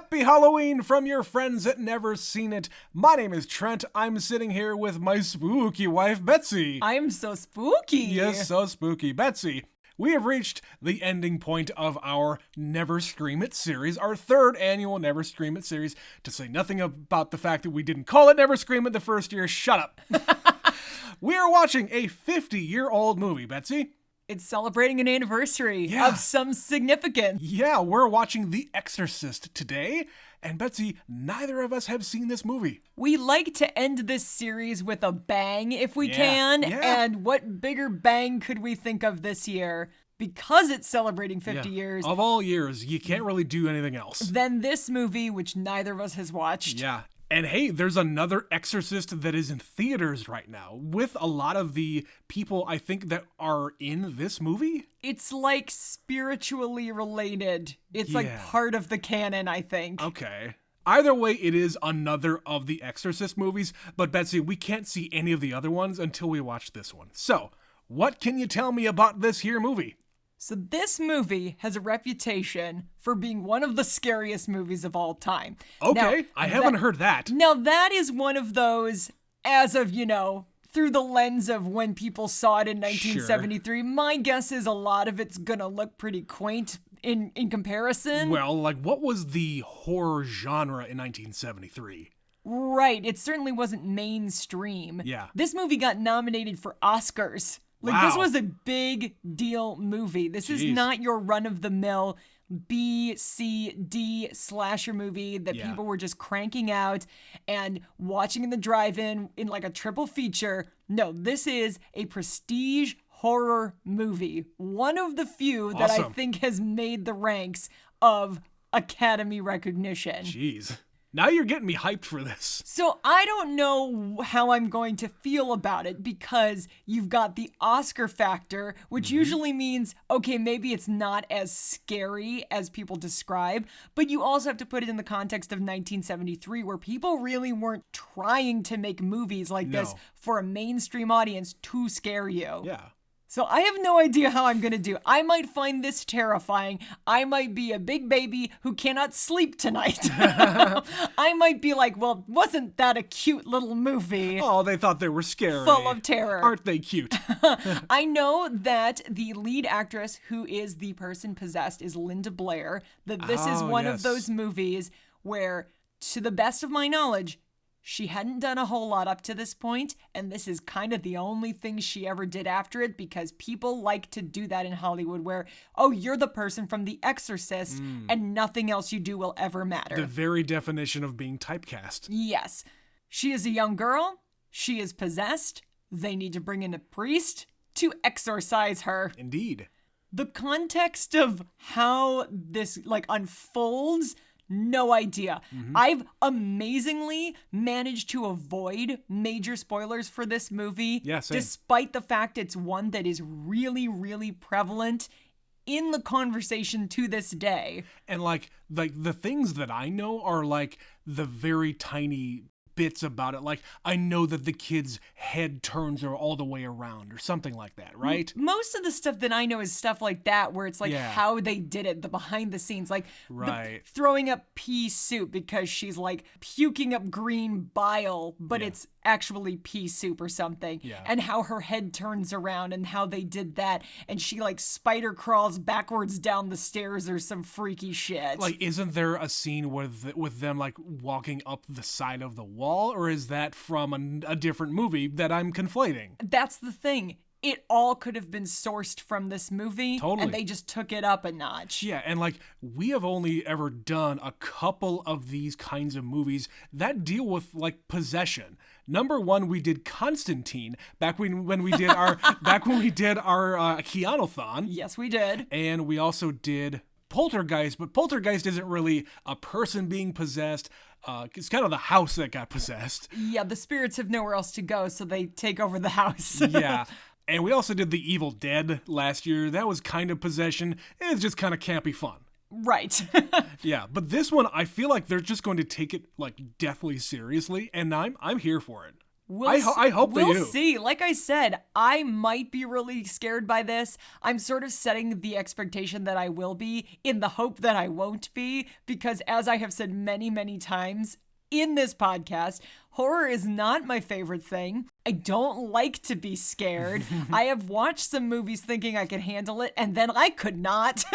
Happy Halloween from your friends that never seen it. My name is Trent. I'm sitting here with my spooky wife, Betsy. I am so spooky. Yes, so spooky. Betsy, we have reached the ending point of our Never Scream It series, our third annual Never Scream It series. To say nothing about the fact that we didn't call it Never Scream It the first year, shut up. We are watching a 50-year-old movie, Betsy. It's celebrating an anniversary of some significance. Yeah, we're watching The Exorcist today. And Betsy, neither of us have seen this movie. We like to end this series with a bang if we can. Yeah. And what bigger bang could we think of this year? Because it's celebrating 50 years. Of all years, you can't really do anything else. Then this movie, which neither of us has watched. Yeah. And hey, there's another Exorcist that is in theaters right now with a lot of the people I think that are in this movie. It's like spiritually related. It's like part of the canon, I think. Okay. Either way, it is another of the Exorcist movies, but Betsy, we can't see any of the other ones until we watch this one. So, what can you tell me about this here movie? So this movie has a reputation for being one of the scariest movies of all time. Okay, now, I haven't heard that. Now that is one of those, as of, through the lens of when people saw it in 1973, my guess is a lot of it's gonna look pretty quaint in comparison. Well, like, what was the horror genre in 1973? Right, it certainly wasn't mainstream. Yeah. This movie got nominated for Oscars. This was a big deal movie. This is not your run-of-the-mill B, C, D slasher movie that people were just cranking out and watching in the drive-in in like a triple feature. No, this is a prestige horror movie. One of the few that I think has made the ranks of Academy recognition. Jeez. Now you're getting me hyped for this. So I don't know how I'm going to feel about it because you've got the Oscar factor, which usually means, okay, maybe it's not as scary as people describe, but you also have to put it in the context of 1973 where people really weren't trying to make movies like this for a mainstream audience to scare you. Yeah. So I have no idea how I'm going to do. I might find this terrifying. I might be a big baby who cannot sleep tonight. I might be like, well, wasn't that a cute little movie? Oh, they thought they were scary. Full of terror. Aren't they cute? I know that the lead actress who is the person possessed is Linda Blair. That this is one of those movies where, to the best of my knowledge, she hadn't done a whole lot up to this point, and this is kind of the only thing she ever did after it because people like to do that in Hollywood where, oh, you're the person from The Exorcist and nothing else you do will ever matter. The very definition of being typecast. Yes. She is a young girl. She is possessed. They need to bring in a priest to exorcise her. Indeed. The context of how this unfolds, no idea. I've amazingly managed to avoid major spoilers for this movie, despite the fact it's one that is really, really prevalent in the conversation to this day. And like the things that I know are like the very tiny bits about it. Like, I know that the kid's head turns her all the way around or something like that, right? Most of the stuff that I know is stuff like that where it's like how they did it, the behind the scenes, like throwing up pea soup because she's like puking up green bile, but it's actually pea soup or something, and how her head turns around and how they did that, and she like spider crawls backwards down the stairs or some freaky shit. Like, isn't there a scene with them like walking up the side of the wall, or is that from a different movie that I'm conflating? That's the thing. It all could have been sourced from this movie, and they just took it up a notch. Yeah, and like, we have only ever done a couple of these kinds of movies that deal with like possession. Number one, we did Constantine back when we did our Keanu-thon. Yes, we did. And we also did Poltergeist, but Poltergeist isn't really a person being possessed. It's kind of the house that got possessed. Yeah, the spirits have nowhere else to go, so they take over the house. Yeah. And we also did The Evil Dead last year. That was kind of possession. It's just kind of campy fun. Right. Yeah, but this one, I feel like they're just going to take it like deathly seriously, and I'm here for it. I hope they do. We'll see. Like I said, I might be really scared by this. I'm sort of setting the expectation that I will be in the hope that I won't be, because as I have said many, many times in this podcast, horror is not my favorite thing. I don't like to be scared. I have watched some movies thinking I could handle it, and then I could not.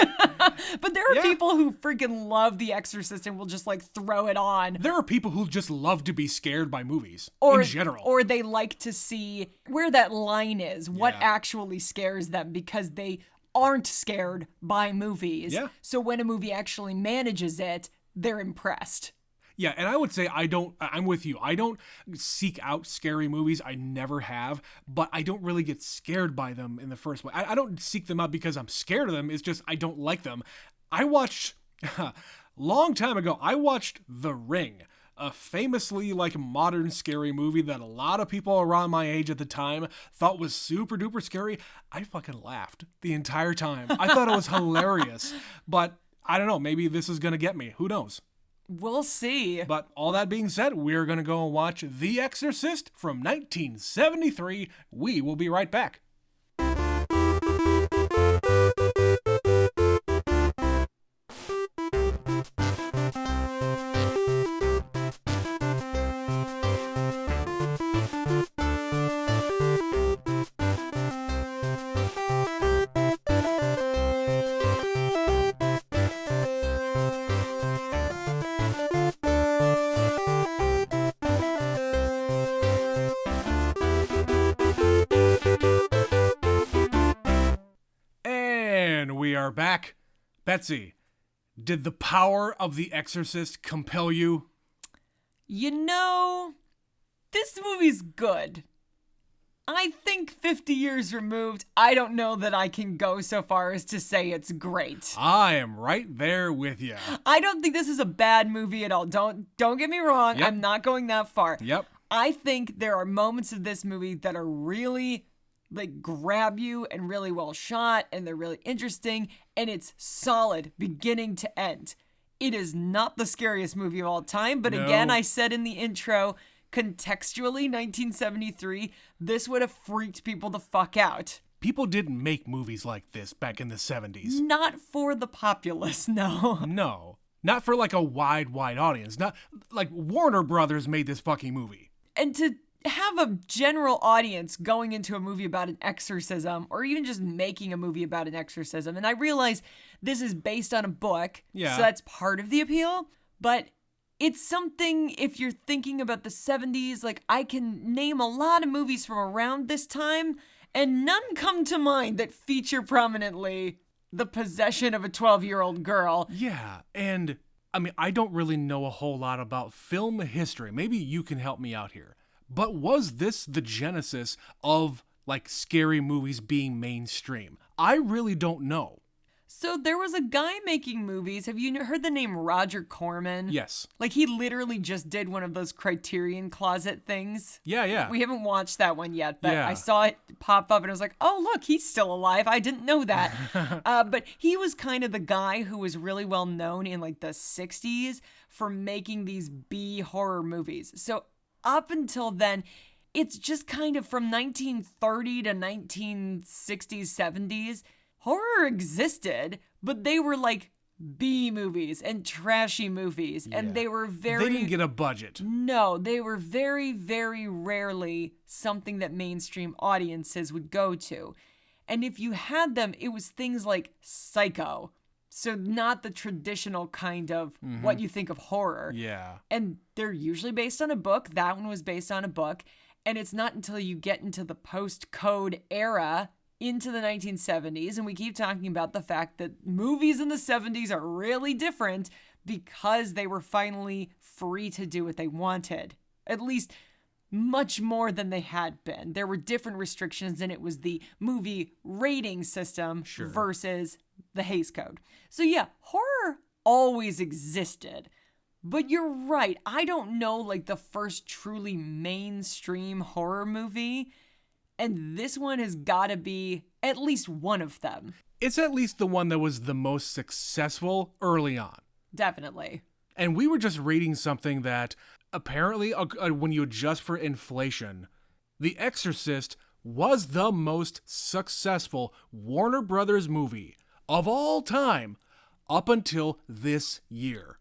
But there are people who freaking love The Exorcist and will just like throw it on. There are people who just love to be scared by movies in general. Or they like to see where that line is, what actually scares them, because they aren't scared by movies. Yeah. So when a movie actually manages it, they're impressed. Yeah, and I would say I'm with you. I don't seek out scary movies. I never have, but I don't really get scared by them in the first place. I don't seek them out because I'm scared of them. It's just I don't like them. I watched, long time ago, I watched The Ring, a famously like modern scary movie that a lot of people around my age at the time thought was super duper scary. I fucking laughed the entire time. I thought it was hilarious, but I don't know, maybe this is going to get me. Who knows? We'll see. But all that being said, we're going to go and watch The Exorcist from 1973. We will be right back. We are back. Betsy, did the power of The Exorcist compel you? You know, this movie's good. I think 50 years removed, I don't know that I can go so far as to say it's great. I am right there with you. I don't think this is a bad movie at all. Don't get me wrong. Yep. I'm not going that far. Yep. I think there are moments of this movie that are really like grab you and really well shot, and they're really interesting, and it's solid beginning to end. It is not the scariest movie of all time, but again, I said in the intro, contextually, 1973, this would have freaked people the fuck out. People didn't make movies like this back in the 70s. Not for the populace, no. No. Not for like a wide audience. Not like Warner Brothers made this fucking movie. And to have a general audience going into a movie about an exorcism, or even just making a movie about an exorcism, and I realize this is based on a book, so that's part of the appeal, but it's something, if you're thinking about the 70s, like I can name a lot of movies from around this time, and none come to mind that feature prominently the possession of a 12-year-old girl. Yeah, and I mean, I don't really know a whole lot about film history. Maybe you can help me out here. But was this the genesis of, like, scary movies being mainstream? I really don't know. So there was a guy making movies. Have you heard the name Roger Corman? Yes. Like, he literally just did one of those Criterion Closet things. Yeah. We haven't watched that one yet, but I saw it pop up and I was like, oh, look, he's still alive. I didn't know that. But he was kind of the guy who was really well known in, like, the 60s for making these B horror movies. So up until then, it's just kind of from 1930 to 1960s, 70s, horror existed, but they were like B movies and trashy movies, and they were They didn't get a budget. No, they were very, very rarely something that mainstream audiences would go to. And if you had them, it was things like Psycho. So not the traditional kind of what you think of horror. Yeah. And they're usually based on a book. That one was based on a book. And it's not until you get into the post-code era, into the 1970s, and we keep talking about the fact that movies in the 70s are really different because they were finally free to do what they wanted. At least much more than they had been. There were different restrictions, and it was the movie rating system versus the Hays Code. So yeah, horror always existed. But you're right, I don't know like the first truly mainstream horror movie, and this one has got to be at least one of them. It's at least the one that was the most successful early on. Definitely. And we were just reading something that apparently, when you adjust for inflation, The Exorcist was the most successful Warner Brothers movie of all time up until this year.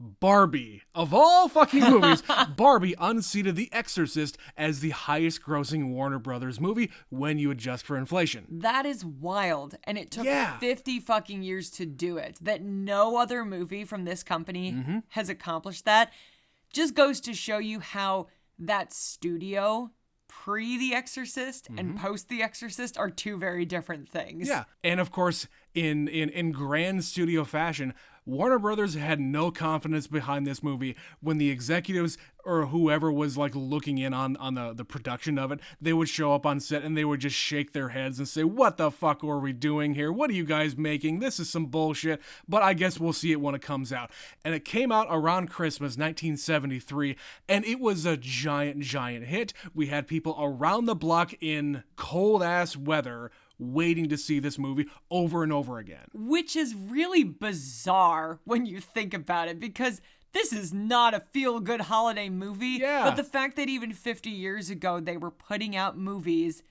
Barbie, of all fucking movies, Barbie unseated The Exorcist as the highest grossing Warner Brothers movie when you adjust for inflation. That is wild. And it took 50 fucking years to do it. That no other movie from this company has accomplished that. Just goes to show you how that studio, pre The Exorcist and post The Exorcist, are two very different things. Yeah. And of course, in grand studio fashion, Warner Brothers had no confidence behind this movie when the executives or whoever was like looking in on the production of it, they would show up on set and they would just shake their heads and say, what the fuck are we doing here? What are you guys making? This is some bullshit, but I guess we'll see it when it comes out. And it came out around Christmas 1973, and it was a giant hit. We had people around the block in cold ass weather waiting to see this movie over and over again. Which is really bizarre when you think about it, because this is not a feel-good holiday movie. Yeah. But the fact that even 50 years ago they were putting out movies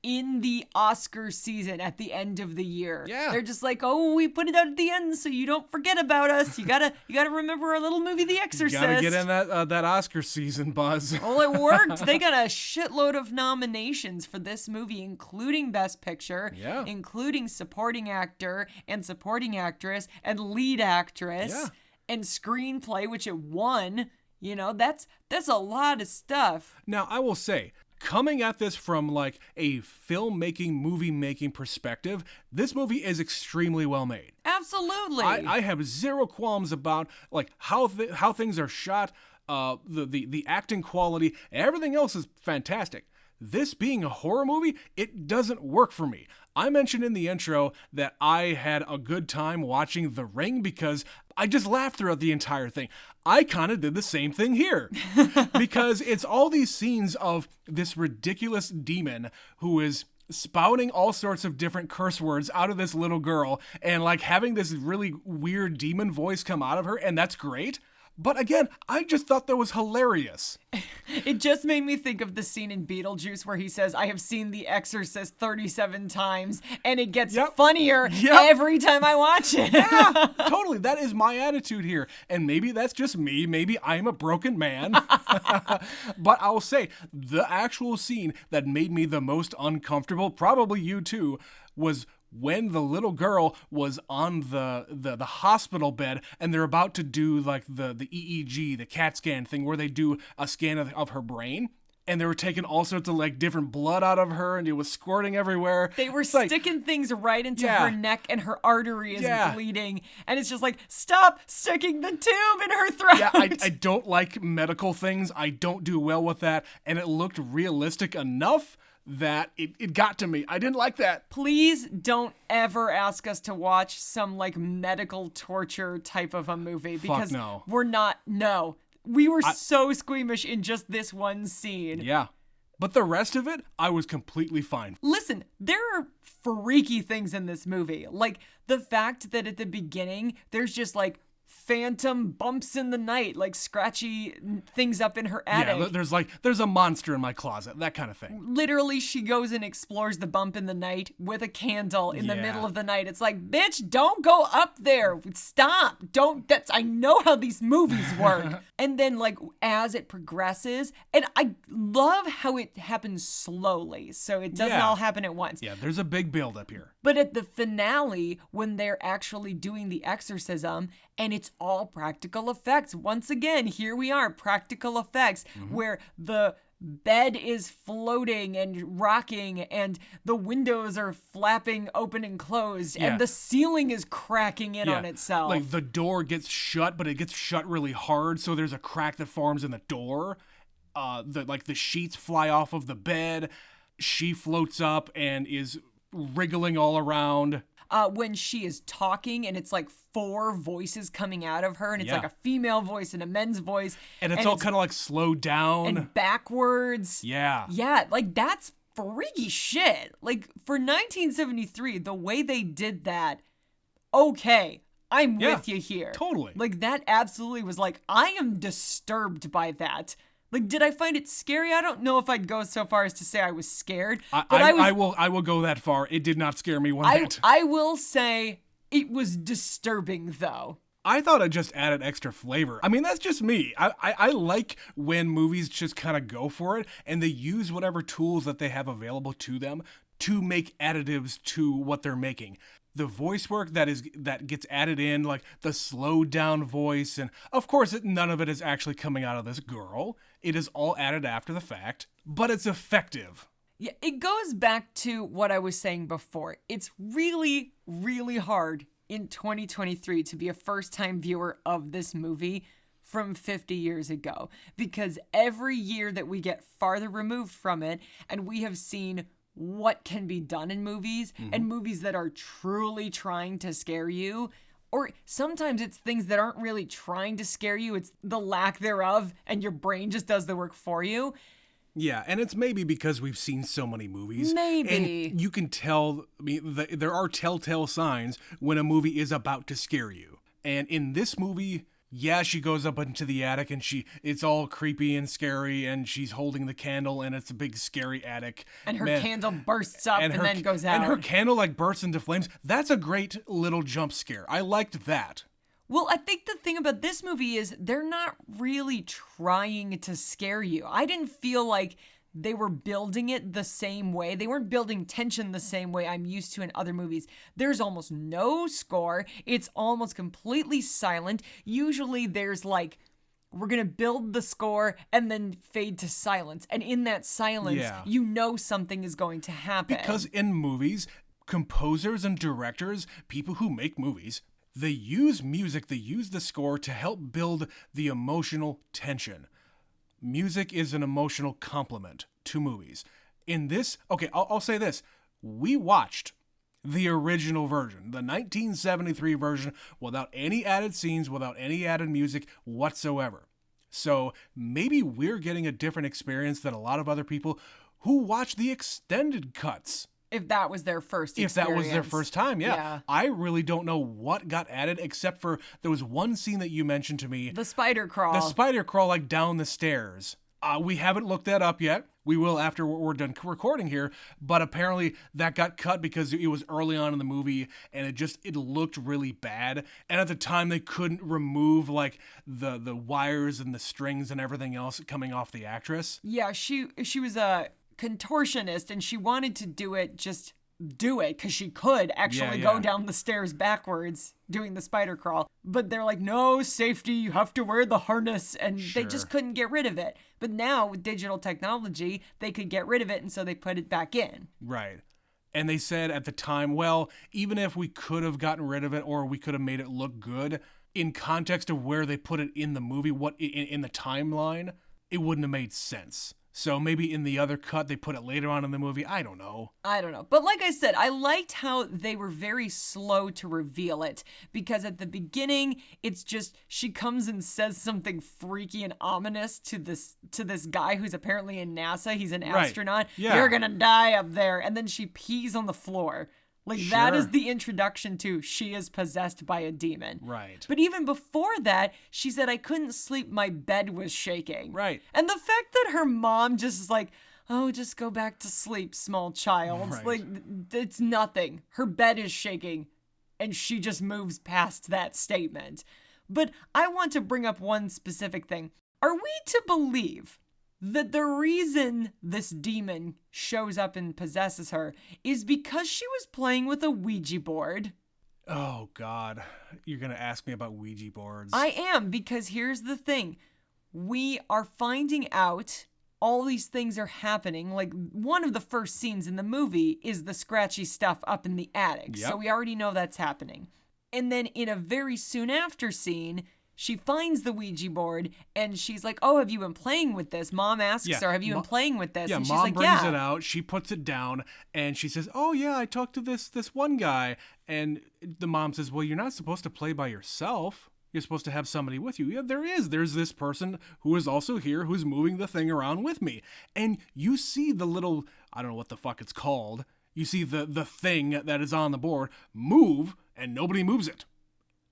in the Oscar season at the end of the year. Yeah. They're just like, oh, we put it out at the end so you don't forget about us. You gotta remember our little movie, The Exorcist. You gotta get in that Oscar season, Buzz. Well, it worked. They got a shitload of nominations for this movie, including Best Picture, including Supporting Actor and Supporting Actress and Lead Actress and Screenplay, which it won. You know, that's a lot of stuff. Now, I will say, coming at this from like a filmmaking, movie making perspective, this movie is extremely well made. Absolutely. I have zero qualms about like how things are shot, the acting quality, everything else is fantastic. This being a horror movie, it doesn't work for me. I mentioned in the intro that I had a good time watching The Ring because I just laughed throughout the entire thing. I kind of did the same thing here because it's all these scenes of this ridiculous demon who is spouting all sorts of different curse words out of this little girl and like having this really weird demon voice come out of her, and that's great. But again, I just thought that was hilarious. It just made me think of the scene in Beetlejuice where he says, I have seen The Exorcist 37 times, and it gets funnier every time I watch it. Yeah, totally. That is my attitude here. And maybe that's just me. Maybe I'm a broken man. But I'll say, the actual scene that made me the most uncomfortable, probably you too, was when the little girl was on the hospital bed and they're about to do like the EEG, the CAT scan thing where they do a scan of her brain, and they were taking all sorts of like different blood out of her and it was squirting everywhere. They were sticking things right into her neck and her artery is bleeding, and it's just like, stop sticking the tube in her throat. Yeah, I don't like medical things. I don't do well with that, and it looked realistic enough that it got to me. I didn't like that. Please don't ever ask us to watch some like medical torture type of a movie, because we're not. No, we were so squeamish in just this one scene. Yeah. But the rest of it, I was completely fine. Listen, there are freaky things in this movie. Like the fact that at the beginning, there's just like phantom bumps in the night, like scratchy things up in her attic. Yeah, there's a monster in my closet, that kind of thing. Literally, she goes and explores the bump in the night with a candle in the middle of the night. It's like, bitch, don't go up there. Stop. I know how these movies work. And then like as it progresses, and I love how it happens slowly, so it doesn't all happen at once. Yeah, there's a big build up here. But at the finale, when they're actually doing the exorcism, and it's all practical effects. Once again, here we are, practical effects, where the bed is floating and rocking, and the windows are flapping open and closed, and the ceiling is cracking in on itself. Like the door gets shut, but it gets shut really hard, so there's a crack that forms in the door. The sheets fly off of the bed. She floats up and is wriggling all around. When she is talking and it's like 4 voices coming out of her, and it's like a female voice and a men's voice. And it's all kind of like slowed down. And backwards. Yeah. Yeah, like that's freaky shit. Like for 1973, the way they did that, okay, I'm with you here. Totally. Like, that absolutely was like, I am disturbed by that. Like, did I find it scary? I don't know if I'd go so far as to say I was scared. I will go that far. It did not scare me one bit. I will say it was disturbing, though. I thought it just added extra flavor. I mean, that's just me. I like when movies just kind of go for it and they use whatever tools that they have available to them to make additives to what they're making. The voice work that gets added in, like the slowed down voice, and of course none of it is actually coming out of this girl. It is all added after the fact, but it's effective. Yeah, it goes back to what I was saying before. It's really, really hard in 2023 to be a first-time viewer of this movie from 50 years ago, because every year that we get farther removed from it and we have seen what can be done in movies and movies that are truly trying to scare you, or sometimes it's things that aren't really trying to scare you, it's the lack thereof, and your brain just does the work for you. Yeah, and it's maybe because we've seen so many movies. Maybe. And you can tell, I mean, there are telltale signs when a movie is about to scare you. And in this movie, yeah, she goes up into the attic and it's all creepy and scary, and she's holding the candle and it's a big scary attic. And her candle bursts up and then goes out. And her candle like bursts into flames. That's a great little jump scare. I liked that. Well, I think the thing about this movie is they're not really trying to scare you. I didn't feel like they were building it the same way. They weren't building tension the same way I'm used to in other movies. There's almost no score. It's almost completely silent. Usually there's like, we're going to build the score and then fade to silence. And in that silence, you know something is going to happen. Because in movies, composers and directors, people who make movies, they use music, they use the score to help build the emotional tension. Music is an emotional complement to movies. In this, okay, I'll say this. We watched the original version, the 1973 version, without any added scenes, without any added music whatsoever. So maybe we're getting a different experience than a lot of other people who watch the extended cuts. If that was their first experience. If that was their first time, yeah. I really don't know what got added, except for there was one scene that you mentioned to me. The spider crawl. The spider crawl, like, down the stairs. We haven't looked that up yet. We will after we're done recording here. But apparently that got cut because it was early on in the movie, and it looked really bad. And at the time, they couldn't remove, like, the wires and the strings and everything else coming off the actress. Yeah, she was a contortionist, and she wanted to do it because she could actually go down the stairs backwards doing the spider crawl. But they're like, no, safety, you have to wear the harness, and they just couldn't get rid of it. But now with digital technology, they could get rid of it, and so they put it back in. Right. And they said at the time, well, even if we could have gotten rid of it or we could have made it look good, in context of where they put it in the movie, what in the timeline, it wouldn't have made sense. So maybe in the other cut, they put it later on in the movie. I don't know. But like I said, I liked how they were very slow to reveal it. Because at the beginning, it's just, she comes and says something freaky and ominous to this guy who's apparently in NASA. He's an astronaut. Right. Yeah. You're gonna die up there. And then she pees on the floor. Like, that is the introduction to she is possessed by a demon. Right. But even before that, she said, I couldn't sleep, my bed was shaking. Right. And the fact that her mom just is like, oh, just go back to sleep, small child. Right. Like, it's nothing. Her bed is shaking, and she just moves past that statement. But I want to bring up one specific thing. Are we to believe that the reason this demon shows up and possesses her is because she was playing with a Ouija board? Oh, God. You're going to ask me about Ouija boards. I am, because here's the thing. We are finding out all these things are happening. Like, one of the first scenes in the movie is the scratchy stuff up in the attic. Yep. So we already know that's happening. And then in a very soon after scene, she finds the Ouija board, and she's like, oh, have you been playing with this? Mom asks her, have you been playing with this? Yeah, and she's Mom like, brings it out. She puts it down, and she says, oh, yeah, I talked to this one guy. And the mom says, well, you're not supposed to play by yourself. You're supposed to have somebody with you. Yeah, there is. There's this person who is also here who's moving the thing around with me. And you see the little, I don't know what the fuck it's called. You see the thing that is on the board move, and nobody moves it.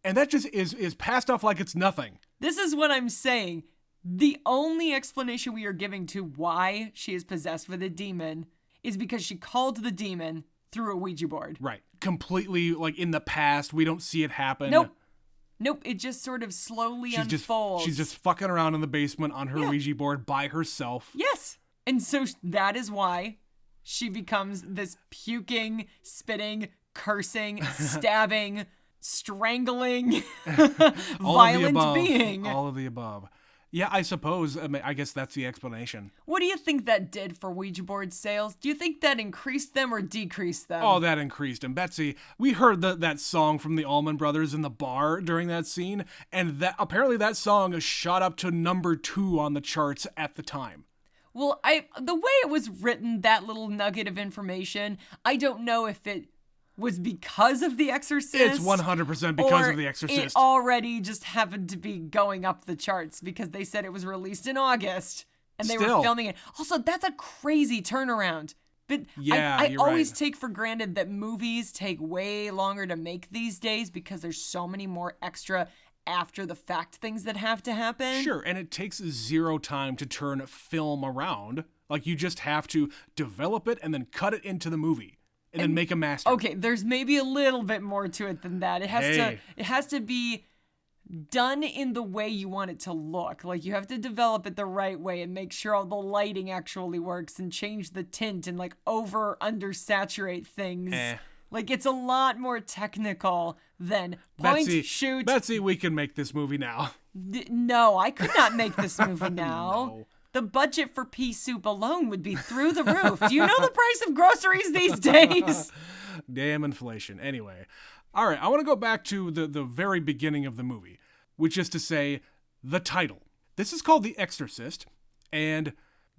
And that just is passed off like it's nothing. This is what I'm saying. The only explanation we are giving to why she is possessed with a demon is because she called the demon through a Ouija board. Right. Completely, like, in the past. We don't see it happen. Nope. It just sort of slowly unfolds. She's just fucking around in the basement on her Ouija board by herself. Yes. And so that is why she becomes this puking, spitting, cursing, stabbing, strangling, violent being. All of the above. Yeah, I suppose. I guess that's the explanation. What do you think that did for Ouija board sales? Do you think that increased them or decreased them? Oh, that increased them. Betsy, we heard that song from the Allman Brothers in the bar during that scene, and apparently that song shot up to number 2 on the charts at the time. Well, the way it was written, that little nugget of information, I don't know if it was because of The Exorcist. It's 100% because of The Exorcist. It already just happened to be going up the charts because they said it was released in August and they were filming it. Also, that's a crazy turnaround. But yeah, I always take for granted that movies take way longer to make these days because there's so many more extra after the fact things that have to happen. Sure, and it takes 0 time to turn film around. Like, you just have to develop it and then cut it into the movie. And then make a master. Okay, there's maybe a little bit more to it than that. It has to be done in the way you want it to look. Like, you have to develop it the right way and make sure all the lighting actually works and change the tint and like under saturate things. Like, it's a lot more technical than shoot. Betsy, we can make this movie now. No, I could not make this movie now. No. The budget for pea soup alone would be through the roof. Do you know the price of groceries these days? Damn inflation. Anyway. All right, I want to go back to the very beginning of the movie, which is to say, the title. This is called The Exorcist, and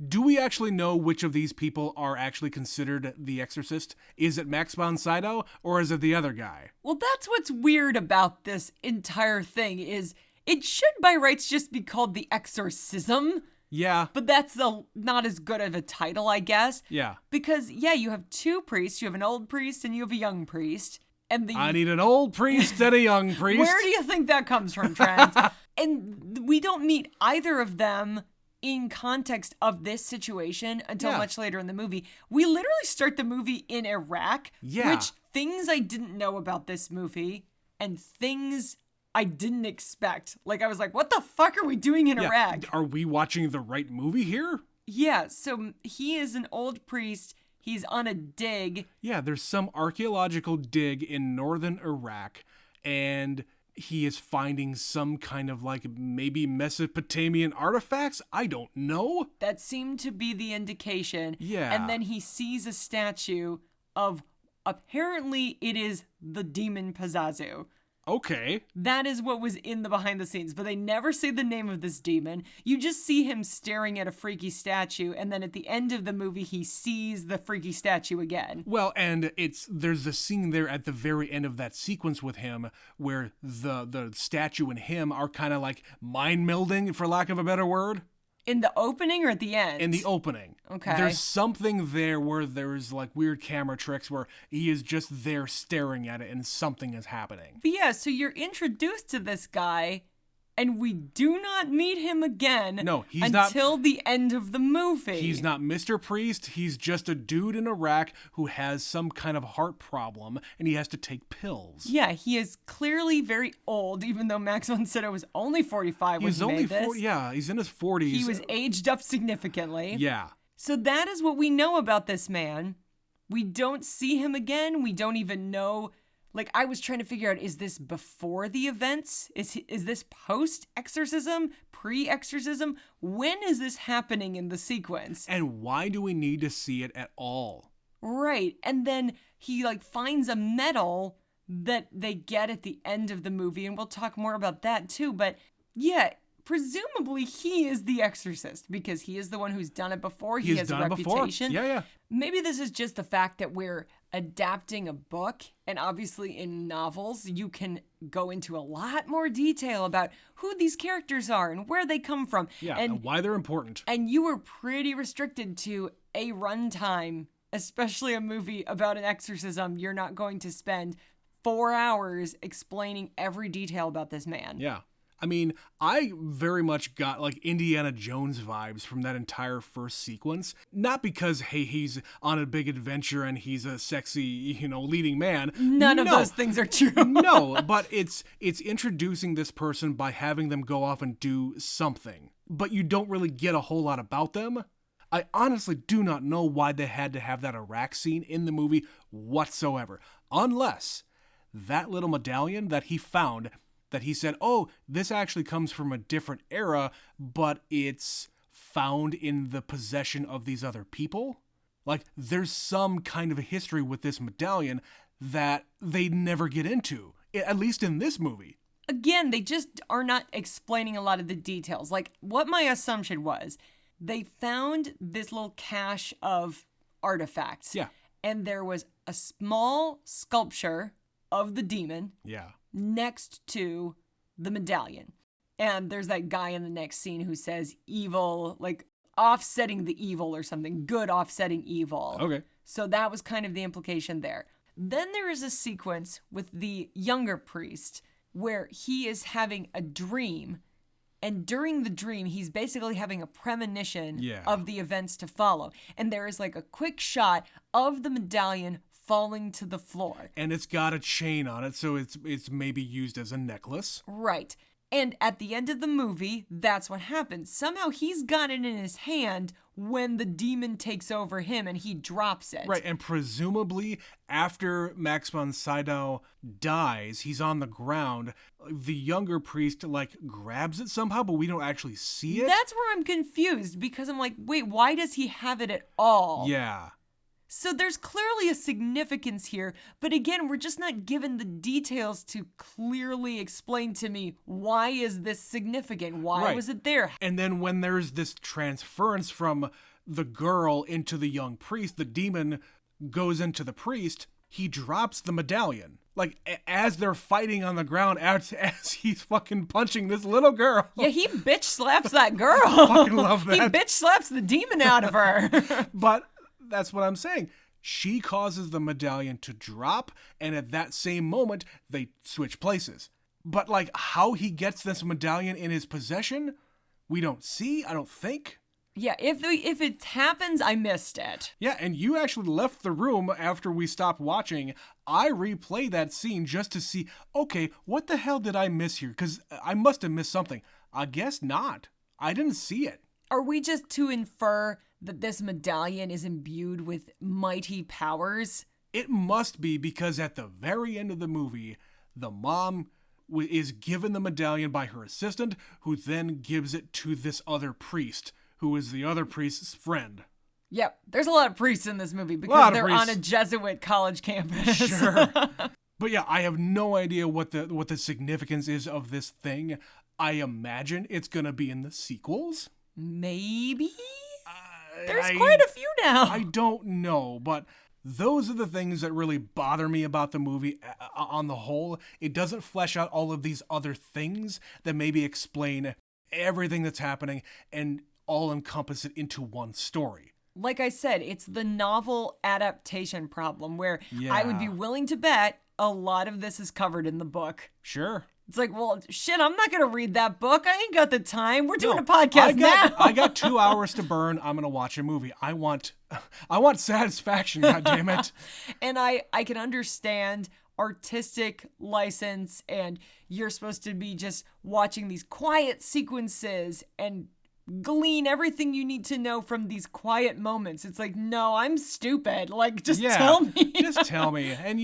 do we actually know which of these people are actually considered the Exorcist? Is it Max von Sydow, or is it the other guy? Well, that's what's weird about this entire thing, is it should by rights just be called The Exorcism. Yeah. But that's not as good of a title, I guess. Yeah. Because, you have 2 priests. You have an old priest and you have a young priest. And I need an old priest and a young priest. Where do you think that comes from, Trent? And we don't meet either of them in context of this situation until much later in the movie. We literally start the movie in Iraq, which things I didn't know about this movie and things I didn't expect. Like, I was like, what the fuck are we doing in Iraq? Are we watching the right movie here? Yeah, so he is an old priest. He's on a dig. Yeah, there's some archaeological dig in northern Iraq, and he is finding some kind of, like, maybe Mesopotamian artifacts? I don't know. That seemed to be the indication. Yeah. And then he sees a statue of, apparently it is the demon Pazazu. Okay. That is what was in the behind the scenes, but they never say the name of this demon. You just see him staring at a freaky statue, and then at the end of the movie, he sees the freaky statue again. Well, and there's a scene there at the very end of that sequence with him where the statue and him are kind of like mind melding, for lack of a better word. In the opening or at the end? In the opening. Okay. There's something there where there's like weird camera tricks where he is just there staring at it and something is happening. But yeah, so you're introduced to this guy and we do not meet him again until the end of the movie. He's not Mr. Priest. He's just a dude in Iraq who has some kind of heart problem and he has to take pills. Yeah, he is clearly very old, even though Max von Sydow was only 45 when he made this. Yeah, he's in his 40s. He was aged up significantly. Yeah. So that is what we know about this man. We don't see him again. We don't even know. Like, I was trying to figure out, is this before the events? Is this post-exorcism? Pre-exorcism? When is this happening in the sequence? And why do we need to see it at all? Right. And then he, like, finds a medal that they get at the end of the movie, and we'll talk more about that, too. But, yeah, presumably he is the exorcist, because he is the one who's done it before. He has a reputation. Yeah. Maybe this is just the fact that we're adapting a book, and obviously in novels you can go into a lot more detail about who these characters are and where they come from. Yeah, and why they're important. And you were pretty restricted to a runtime, especially a movie about an exorcism. You're not going to spend 4 hours explaining every detail about this man. Yeah. I mean, I very much got like Indiana Jones vibes from that entire first sequence. Not because, hey, he's on a big adventure and he's a sexy, leading man. None of those things are true. No, but it's introducing this person by having them go off and do something. But you don't really get a whole lot about them. I honestly do not know why they had to have that Iraq scene in the movie whatsoever. Unless that little medallion that he found, that he said, oh, this actually comes from a different era, but it's found in the possession of these other people. Like, there's some kind of a history with this medallion that they never get into, at least in this movie. Again, they just are not explaining a lot of the details. Like, what my assumption was, they found this little cache of artifacts. Yeah. And there was a small sculpture of the demon. Yeah. Next to the medallion. And there's that guy in the next scene who says evil, like offsetting the evil or something, good offsetting evil. Okay. So that was kind of the implication there. Then there is a sequence with the younger priest where he is having a dream. And during the dream, he's basically having a premonition of the events to follow. And there is like a quick shot of the medallion falling to the floor. And it's got a chain on it, so it's maybe used as a necklace. Right. And at the end of the movie, that's what happens. Somehow he's got it in his hand when the demon takes over him and he drops it. Right, and presumably after Max von Sydow dies, he's on the ground. The younger priest, grabs it somehow, but we don't actually see it. That's where I'm confused, because I'm like, wait, why does he have it at all? Yeah. So there's clearly a significance here, but again, we're just not given the details to clearly explain to me, why is this significant? Why was it there? And then when there's this transference from the girl into the young priest, the demon goes into the priest, he drops the medallion. Like, as they're fighting on the ground, as he's fucking punching this little girl. Yeah, he bitch slaps that girl. I fucking love that. He bitch slaps the demon out of her. But that's what I'm saying. She causes the medallion to drop, and at that same moment, they switch places. But, how he gets this medallion in his possession, we don't see, I don't think. Yeah, if it happens, I missed it. Yeah, and you actually left the room after we stopped watching. I replayed that scene just to see, okay, what the hell did I miss here? Because I must have missed something. I guess not. I didn't see it. Are we just to infer that this medallion is imbued with mighty powers? It must be, because at the very end of the movie, the mom is given the medallion by her assistant, who then gives it to this other priest, who is the other priest's friend. Yep, there's a lot of priests in this movie because they're on a Jesuit college campus. Sure. But yeah, I have no idea what the significance is of this thing. I imagine it's going to be in the sequels. Maybe? There's quite a few now. I don't know, but those are the things that really bother me about the movie on the whole. It doesn't flesh out all of these other things that maybe explain everything that's happening and all encompass it into one story. Like I said, it's the novel adaptation problem where I would be willing to bet a lot of this is covered in the book. Sure. It's like, well, shit, I'm not going to read that book. I ain't got the time. We're doing a podcast now. I got 2 hours to burn. I'm going to watch a movie. I want satisfaction, goddammit. And I can understand artistic license, and you're supposed to be just watching these quiet sequences and glean everything you need to know from these quiet moments. It's like, no, I'm stupid. Just tell me. Just tell me. And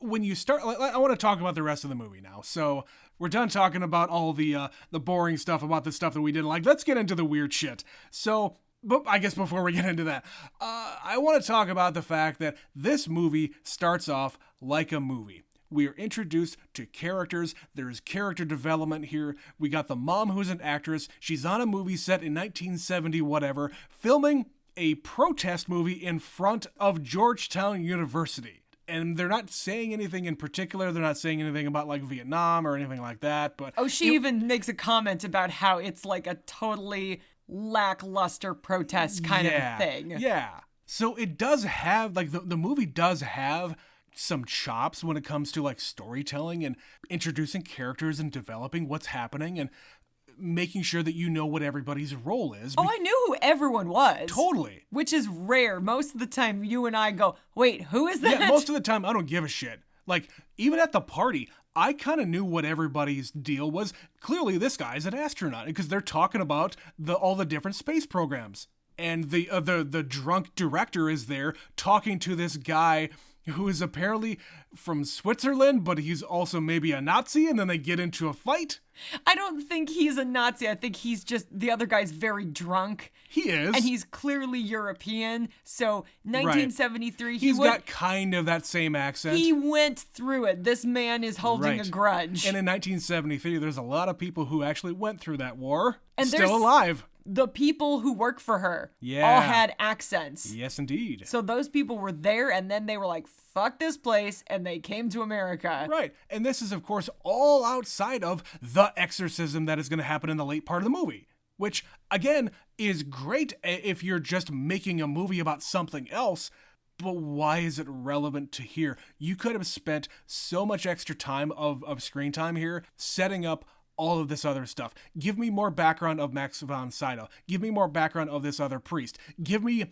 when you start, I want to talk about the rest of the movie now. So we're done talking about all the boring stuff about the stuff that we didn't like. Let's get into the weird shit. So, but I guess before we get into that, I want to talk about the fact that this movie starts off like a movie. We are introduced to characters. There's character development here. We got the mom who's an actress. She's on a movie set in 1970 whatever, filming a protest movie in front of Georgetown University. And they're not saying anything in particular. They're not saying anything about Vietnam or anything like that. But she even makes a comment about how it's like a totally lackluster protest kind of thing. Yeah. So it does have, the movie does have some chops when it comes to like storytelling and introducing characters and developing what's happening and making sure that you know what everybody's role is. Oh, I knew who everyone was. Totally. Which is rare. Most of the time, you and I go, wait, who is that? Yeah, most of the time, I don't give a shit. Like, even at the party, I kind of knew what everybody's deal was. Clearly, this guy's an astronaut because they're talking about all the different space programs. And the drunk director is there talking to this guy who is apparently from Switzerland, but he's also maybe a Nazi, and then they get into a fight. I don't think he's a Nazi. I think he's just, the other guy's very drunk. He is. And he's clearly European. So 1973, he's got kind of that same accent. He went through it. This man is holding a grudge. And in 1973, there's a lot of people who actually went through that war, and still alive. The people who work for her all had accents. Yes, indeed. So those people were there, and then they were like, fuck this place, and they came to America. Right. And this is, of course, all outside of the exorcism that is going to happen in the late part of the movie, which, again, is great if you're just making a movie about something else. But why is it relevant to here? You could have spent so much extra time of screen time here setting up all of this other stuff. Give me more background of Max von Sydow. Give me more background of this other priest. Give me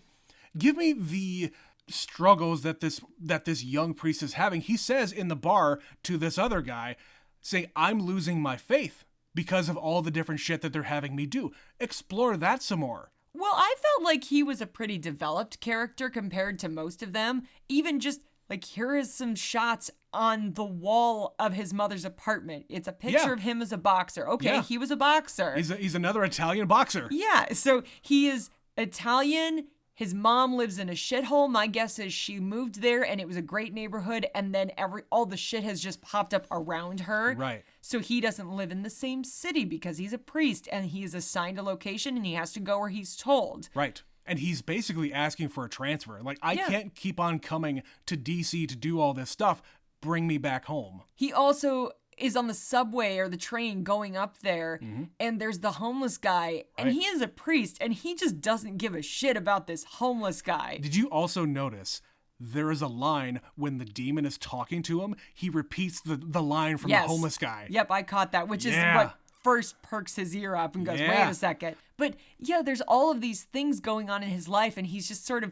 the struggles that this young priest is having. He says in the bar to this other guy, saying, I'm losing my faith because of all the different shit that they're having me do. Explore that some more. Well, I felt like he was a pretty developed character compared to most of them. Even just like, here is some shots on the wall of his mother's apartment. It's a picture of him as a boxer. Okay, he was a boxer. He's another Italian boxer. Yeah, so he is Italian. His mom lives in a shithole. My guess is she moved there and it was a great neighborhood, and then all the shit has just popped up around her. Right. So he doesn't live in the same city because he's a priest and he is assigned a location and he has to go where he's told. Right. And he's basically asking for a transfer. Like, I can't keep on coming to DC to do all this stuff. Bring me back home. He also is on the subway or the train going up there, and there's the homeless guy, and he is a priest, and he just doesn't give a shit about this homeless guy. Did you also notice there is a line when the demon is talking to him? He repeats the line from the homeless guy. Yep, I caught that, which is what first perks his ear up and goes, wait a second. But yeah, there's all of these things going on in his life, and he's just sort of